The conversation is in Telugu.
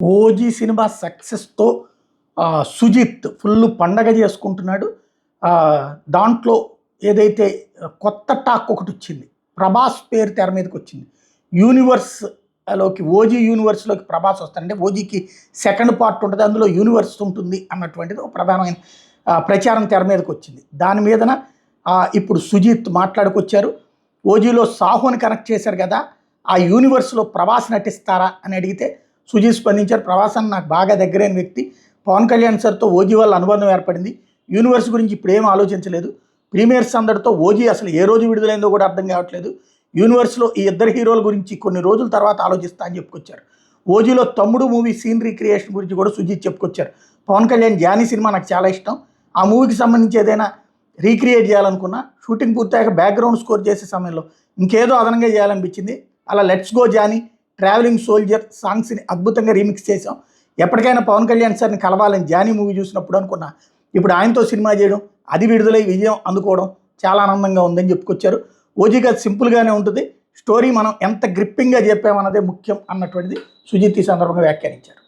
ఓజీ సినిమా సక్సెస్‌తో సుజిత్ ఫుల్ పండగ చేసుకుంటున్నాడు. దాంట్లో ఏదైతే కొత్త టాక్ ఒకటొచ్చింది. ప్రభాస్ పేరు తెర మీదకొచ్చింది. ఓజీ యూనివర్స్‌లోకి ప్రభాస్ వస్తాడంటే ఓజీకి సెకండ్ పార్ట్ ఉంటది. అందులో యూనివర్స్ ఉంటుంది అన్నటువంటిది ఒక ప్రధానమైన ప్రచారం తెర మీదకొచ్చింది. దాని మీదన ఇప్పుడు సుజిత్ మాట్లాడుకొచ్చారు. ఓజీలో సాహోని కనెక్ట్ చేశారు కదా! ఆ యూనివర్స్‌లో ప్రభాస్ నటిస్తారా అని అడిగితే సుజిత్ స్పందించారు. ప్రభాస్ అన్న నాకు బాగా దగ్గరైన వ్యక్తి. పవన్ కళ్యాణ్ సార్‌తో ఓజీ వల్ల అనుబంధం ఏర్పడింది. యూనివర్స్ గురించి ఇప్పుడేం ఆలోచించలేదు. ప్రీమియర్స్ అందరితో ఓజీ అసలు ఏ రోజు విడుదలైందో కూడా అర్థం కావట్లేదు. యూనివర్స్‌లో ఈ ఇద్దరు హీరోల గురించి కొన్ని రోజుల తర్వాత ఆలోచిస్తా అని చెప్పుకొచ్చారు. ఓజీలో తమ్ముడు మూవీ సీన్ రీక్రియేషన్ గురించి కూడా సుజిత్ చెప్పుకొచ్చారు. పవన్ కళ్యాణ్ జానీ సినిమా నాకు చాలా ఇష్టం. ఆ మూవీకి సంబంధించి ఏదైనా రీక్రియేట్ చేయాలనుకున్నా షూటింగ్ పూర్తయ్యాక బ్యాక్గ్రౌండ్ స్కోర్ చేసే సమయంలో ఇంకేదో అదనంగా చేయాలనిపించింది. అలా let's go Johnny, travelling soldier సాంగ్స్ని అద్భుతంగా రీమిక్స్ చేసాం. ఎప్పటికైనా పవన్ కళ్యాణ్ సార్ని కలవాలని జానీ మూవీ చూసినప్పుడు అనుకున్నా. ఇప్పుడు ఆయనతో సినిమా చేయడం, అది విడుదలై విజయం అందుకోవడం చాలా ఆనందంగా ఉందని చెప్పుకొచ్చారు. ఓజీ గారు సింపుల్గానే ఉంటుంది. స్టోరీ మనం ఎంత గ్రిప్పింగ్గా చెప్పామన్నదే ముఖ్యం అన్నటువంటిది సుజిత్ ఈ సందర్భంగా వ్యాఖ్యానించారు.